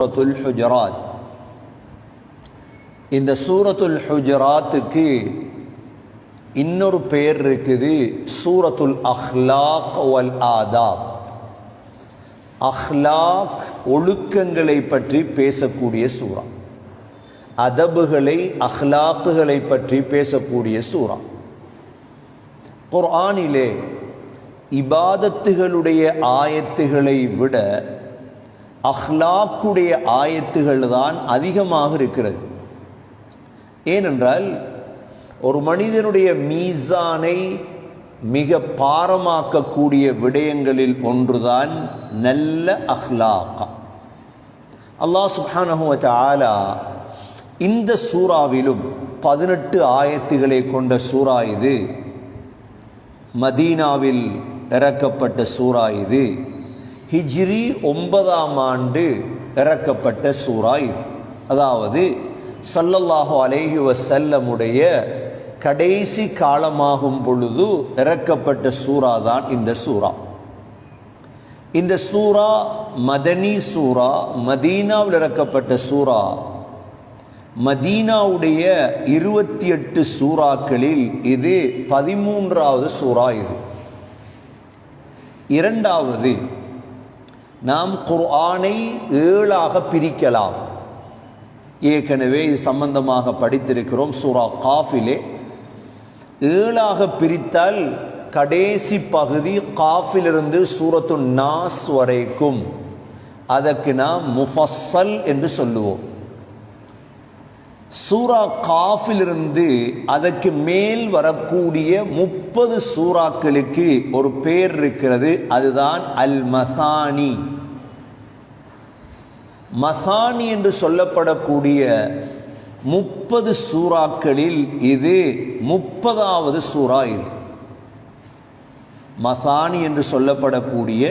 சூரத்துல் ஹுஜராத். இந்த சூரத்துல் ஹுஜராத்துக்கு இன்னொரு பெயர் இருக்குது, சூரத்துல் அஹ்லாக் வல் ஆதாப். அஹ்லாக் ஒழுக்கங்களை பற்றி பேசக்கூடிய சூரா, அதபுகளை அஹ்லாக்குகளை பற்றி பேசக்கூடிய சூரா. குர்ஆனிலே இபாதத்துகளுடைய ஆயத்துகளை விட அஹ்லாக்குடைய ஆயத்துகள் தான் அதிகமாக இருக்கிறது. ஏனென்றால் ஒரு மனிதனுடைய மீசானை மிக பாரமாக்கக்கூடிய விடயங்களில் ஒன்றுதான் நல்ல அஹ்லாக். அல்லாஹ் சுப்ஹானஹு வ தஆலா இந்த சூறாவிலும் 18 ஆயத்துகளை கொண்ட சூறா இது. மதீனாவில் இறக்கப்பட்ட சூறா இது. ஹிஜ்ரி 9ஆம் ஆண்டு இறக்கப்பட்ட சூறா இது. அதாவது ஸல்லல்லாஹு அலைஹி வஸல்லமுடைய கடைசி காலமாகும் பொழுது இறக்கப்பட்ட சூறா தான் இந்த சூறா. இந்த சூறா மதனி சூறா, மதீனாவில் இறக்கப்பட்ட சூறா. மதீனாவுடைய 28 சூறாக்களில் இது 13வது சூறா. இது இரண்டாவது, நாம் குர்ஆனை 7ஆக பிரிக்கலாம். ஏற்கனவே இது சம்பந்தமாக படித்திருக்கிறோம். சூரா காஃபிலே 7ஆக பிரித்தால் கடைசி பகுதி காஃபிலிருந்து சூரத்து நாஸ் வரைக்கும் அதற்கு நாம் முஃபஸ்ஸல் என்று சொல்லுவோம். சூரா காஃபிலிருந்து அதற்கு மேல் வரக்கூடிய 30 சூறாக்களுக்கு ஒரு பேர் இருக்கிறது, அதுதான் அல் மசானி. மசானி என்று சொல்லப்படக்கூடிய 30 சூறாக்களில் இது 30வது சூறா. இது மசானி என்று சொல்லப்படக்கூடிய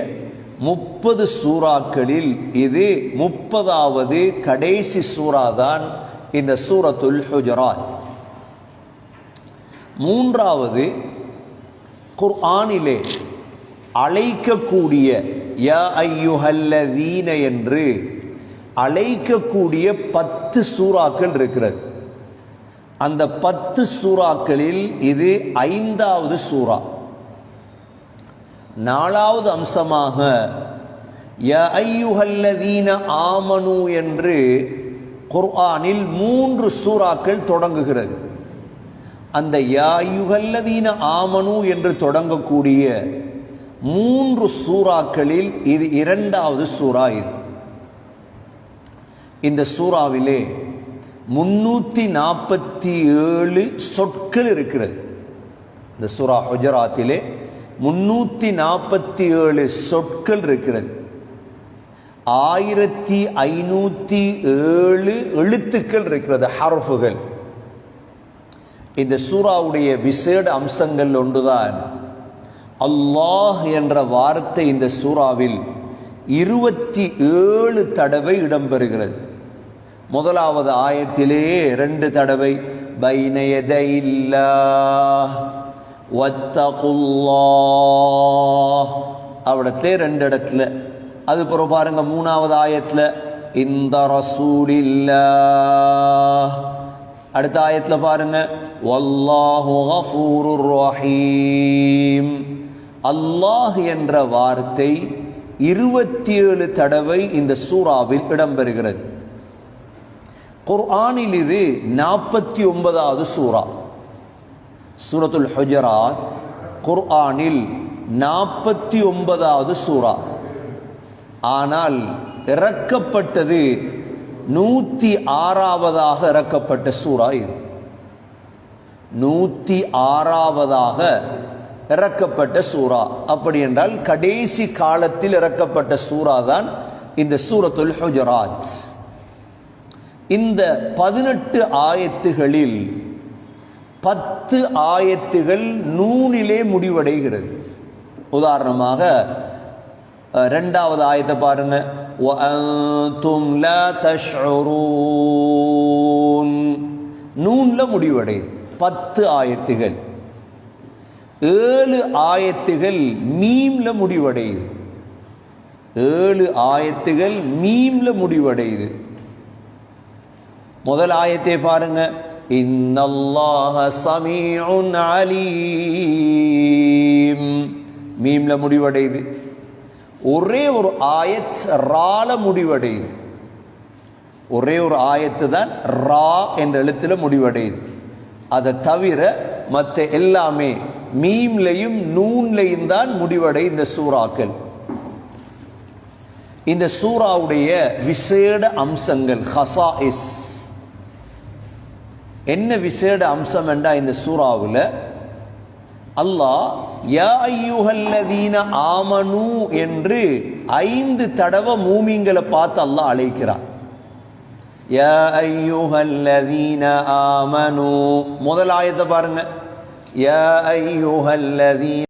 30 சூறாக்களில் இது 30வது கடைசி சூறா தான் இந்த சூரத்துல் ஹுஜராத். மூன்றாவது, குர்ஆனிலே அழைக்கக்கூடிய யா அய்யுஹல்லதீன என்று அழைக்கக்கூடிய 10 சூறாக்கள் இருக்கிறது. அந்த 10 சூறாக்களில் இது 5வது சூறா. 4வது அம்சமாக யா அய்யுஹல்லதீன ஆமனு என்று குர்ஆனில் 3 சூறாக்கள் தொடங்குகிறது. அந்த யா அய்யுஹல்லதீன ஆமனு என்று தொடங்கக்கூடிய 3 சூறாக்களில் இது 2வது சூறா. இது இந்த சூறாவிலே 347 சொற்கள் இருக்கிறது. இந்த சூரா ஹுஜராத்திலே 347 சொற்கள் இருக்கிறது. 1507 எழுத்துக்கள் இருக்கிறது, ஹர்ஃபுகள். இந்த சூறாவுடைய விசேட அம்சங்கள் ஒன்றுதான், அல்லாஹ் என்ற வார்த்தை இந்த சூறாவில் 27 தடவை இடம்பெறுகிறது. முதலாவது ஆயத்திலே 2 தடவை பைன யதைல்லாஹ் வத்தகுல்லாஹ், அவிடத்திலே 2 இடத்துல. அதுக்கப்புறம் பாருங்க 3வது ஆயத்தில் இந்த ரசூலில்லாஹ். அடுத்த ஆயத்தில் பாருங்க வல்லாஹு கஃபூருர் ரஹீம். அல்லாஹ் என்ற வார்த்தை 27 தடவை இந்த சூறாவில் இடம்பெறுகிறது. குர்ஆனில் இது 49வது சூறா. சூரத்துல் ஹுஜராத் குர்ஆனில் 49வது சூறா. ஆனால் இறக்கப்பட்டது 106வதாக இறக்கப்பட்ட சூறா. இது 106வதாக இறக்கப்பட்ட சூறா. அப்படி என்றால் கடைசி காலத்தில் இறக்கப்பட்ட சூறா தான் இந்த சூரத்துல் ஹுஜராத். இந்த 18 ஆயத்துகளில் 10 ஆயத்துகள் நூனிலே முடிவடைகிறது. உதாரணமாக 2வது ஆயத்தை பாருங்க, வஅன்தும் லா தஷ்உரூன். நூன்ல முடிவடையுது 10 ஆயத்துகள். 7 ஆயத்துகள் மீம்ல முடிவடையுது. 7 ஆயத்துகள் மீம்ல முடிவடையுது. முதல் ஆயத்தை பாருங்க, இன்னல்லாஹ ஸமீஉன் அலீம், மீம்ல முடிவடையுது. ஒரே ஒரு ஆயத் ரால முடிவடையுது. ஒரே ஒரு ஆயத்து தான் ரா என்ற எழுத்துல முடிவடையுது. அதை தவிர மற்ற எல்லாமே மீம்லையும் நூன்லையும் தான் முடிவடை இந்த சூறாக்கள். இந்த சூறாவுடைய விசேட அம்சங்கள் ஹசாயிஸ் என்ன விசேட அம்சம் என்றா, இந்த சூறாவில் அல்லாஹ் யா அய்யுஹல்லதீன ஆமனு என்று 5 தடவை மூமின்களை பார்த்து அல்லாஹ் அழைக்கிறார். யா அய்யுஹல்லதீன ஆமனு, முதல் ஆயத்தை பாருங்க, யா அய்யுஹல்லதீன